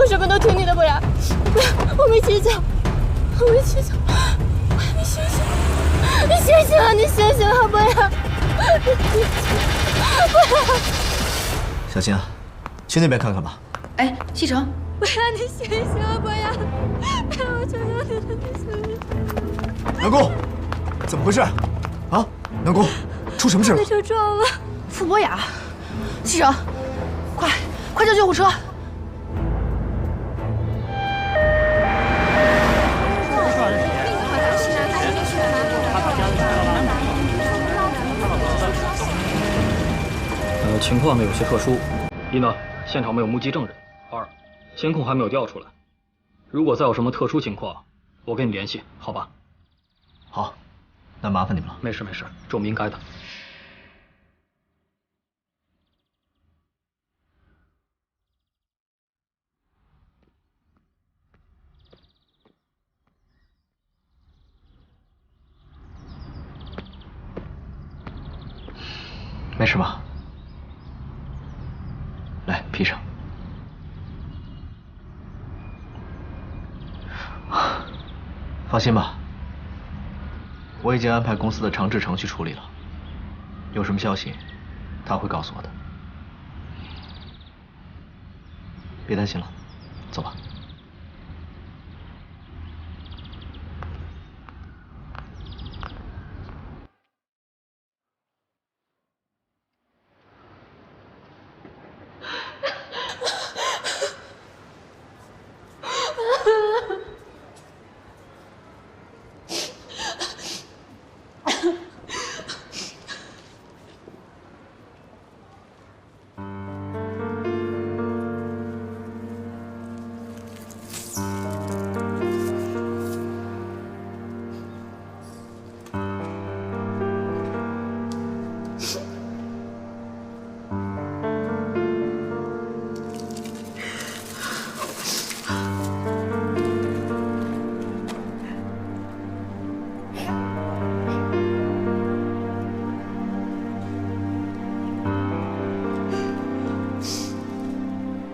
我什么都听你的，博雅。不要，我没气脚，我没气脚，你醒醒，你醒醒啊，你醒醒啊，博雅，你醒醒，博雅。小青，去那边看看吧。哎，西城，博雅，你醒醒啊，博雅，博雅，我求求你了，你醒醒。南宫，怎么回事？啊，南宫，出什么事了？被车撞了。傅博雅，西城，快叫救护车！情况呢有些特殊，一呢，现场没有目击证人；二，监控还没有调出来。如果再有什么特殊情况，我跟你联系，好吧？好，那麻烦你们了。没事，这我们应该的。没事吧？来，披上。放心吧，我已经安排公司的长治成去处理了。有什么消息，他会告诉我的。别担心了，走吧。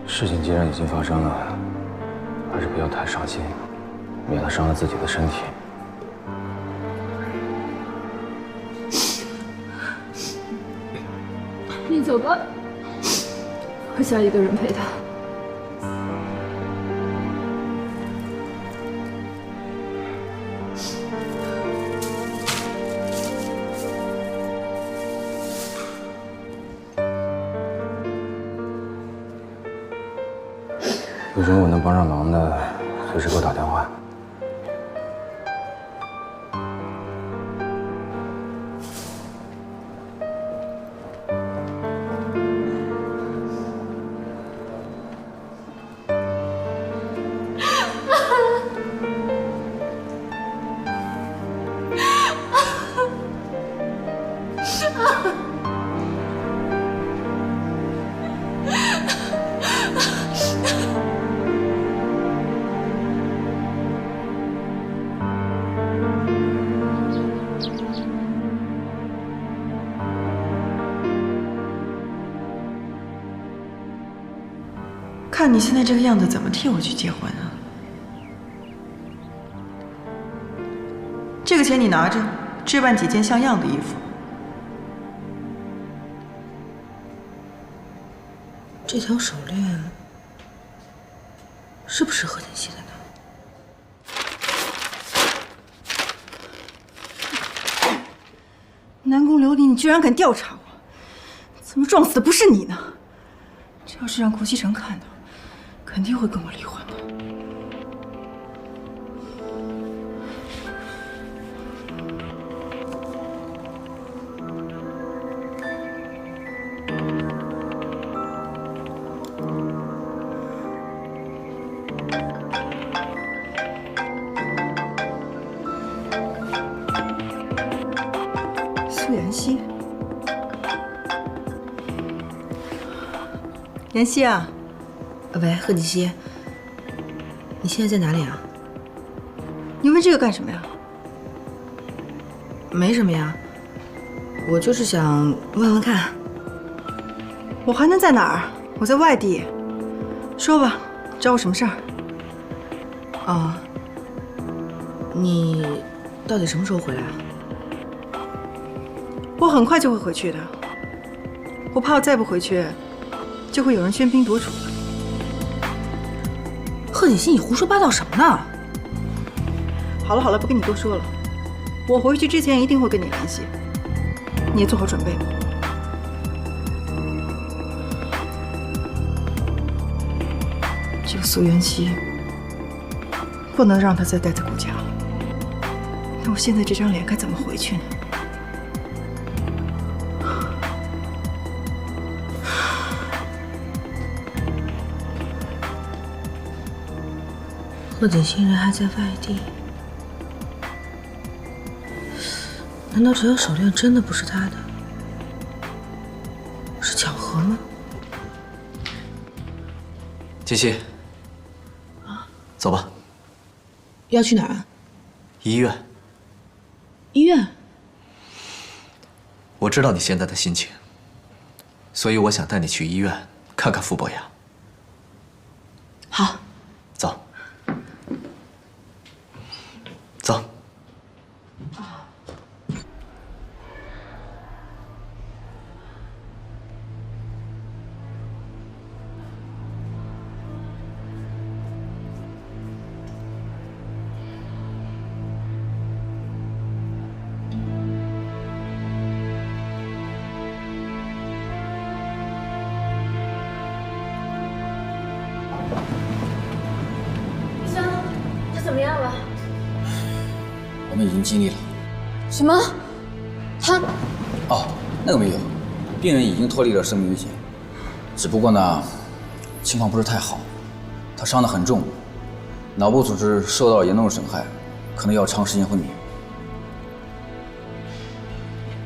事情既然已经发生了，还是不要太伤心，免得伤了自己的身体。你走吧，我想一个人陪他。有什么我能帮上忙的，随时给我打电话。看你现在这个样子，怎么替我去结婚啊？这个钱你拿着，置办几件像样的衣服。这条手链是不是何天熙的呢？南宫琉璃，你居然敢调查我！怎么撞死的不是你呢？这要是让顾西城看到，肯定会跟我离婚的。苏妍希，妍希啊！喂，贺锦熙，你现在在哪里啊？你问这个干什么呀？没什么呀，我就是想问问看。我还能在哪儿？我在外地。说吧，找我什么事儿？啊，你到底什么时候回来啊？我很快就会回去的。我怕我再不回去，就会有人喧宾夺主了。贺锦熙，你胡说八道什么呢？好了好了，不跟你多说了。我回去之前一定会跟你联系，你也做好准备吧。这个苏元熙，不能让他再待在顾家了。那我现在这张脸该怎么回去呢？贺锦熙人还在外地，难道这条手链真的不是他的？是巧合吗？锦溪，走吧，要去哪儿啊？医院。医院？我知道你现在的心情，所以我想带你去医院看看傅伯牙。好，走，走。医生，他怎么样了？我们已经尽力了。什么？他哦，那个没有，病人已经脱离了生命危险，只不过呢，情况不是太好，他伤得很重，脑部组织受到严重损害，可能要长时间昏迷。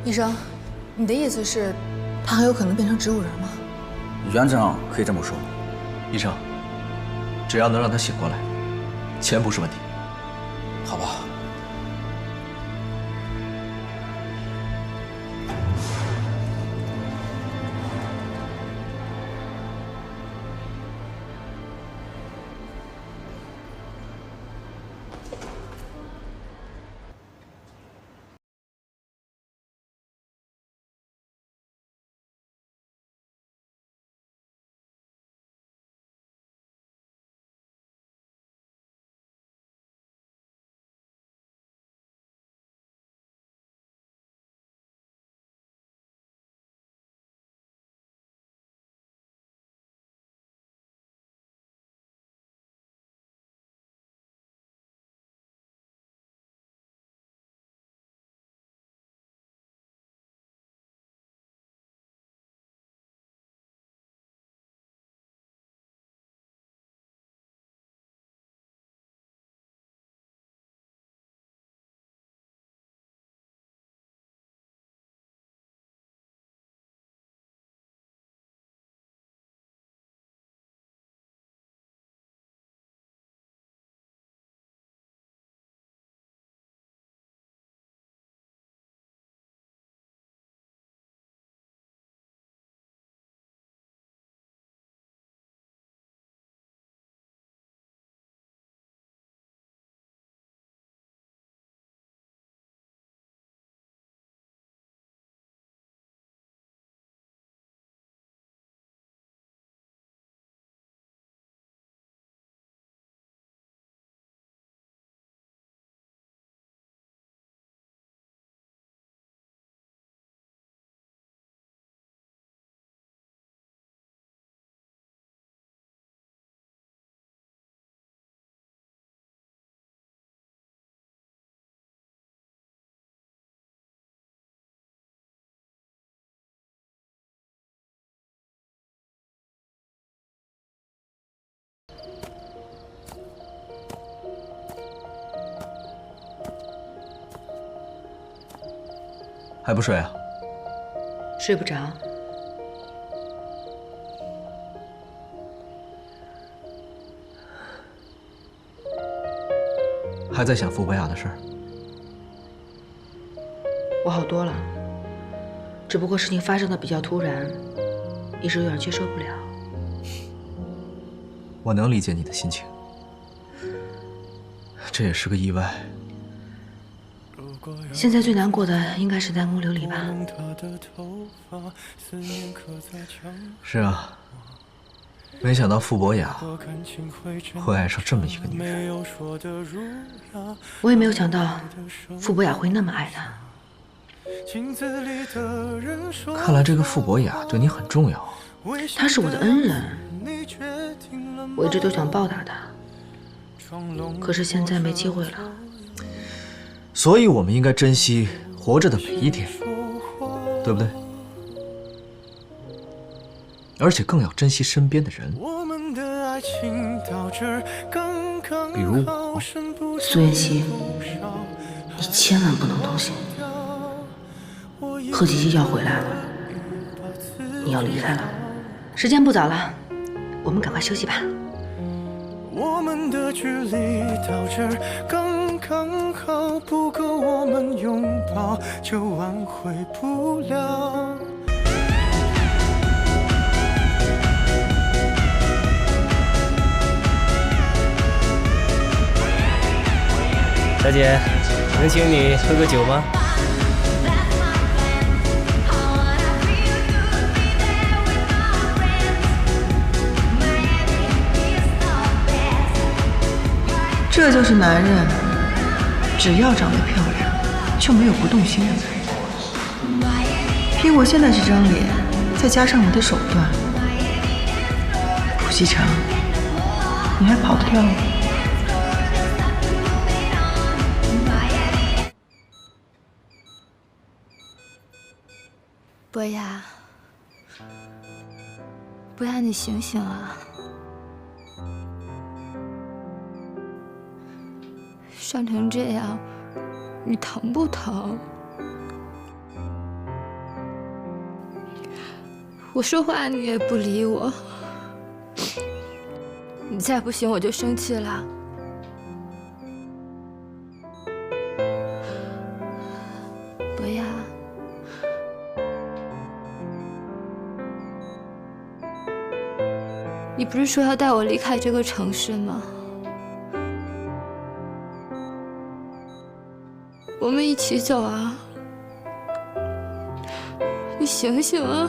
医生，你的意思是，他很有可能变成植物人吗？原则上可以这么说。医生，只要能让他醒过来，钱不是问题。好吧。还不睡啊？睡不着。还在想傅伯雅的事儿？我好多了，只不过事情发生的比较突然，一时有点接受不了。我能理解你的心情，这也是个意外。现在最难过的应该是南宫琉璃吧？是啊，没想到傅博雅会爱上这么一个女人。我也没有想到傅博雅会那么爱他。看来这个傅博雅对你很重要。他是我的恩人，我一直都想报答他，可是现在没机会了。所以我们应该珍惜活着的每一天，对不对？而且更要珍惜身边的人，比如我。苏妍希，你千万不能动心。贺吉吉要回来了，你要离开了，时间不早了，我们赶快休息吧。我们的距离到这儿刚刚好，不够我们拥抱就挽回不了。小姐，能请你喝个酒吗？这就是男人，只要长得漂亮，就没有不动心的男人。凭我现在这张脸，再加上我的手段，顾西城，你还跑得掉吗？博雅，博雅，你醒醒啊！伤成这样，你疼不疼？我说话你也不理我，你再不行我就生气了。博雅，你不是说要带我离开这个城市吗？我们一起走啊！你醒醒啊！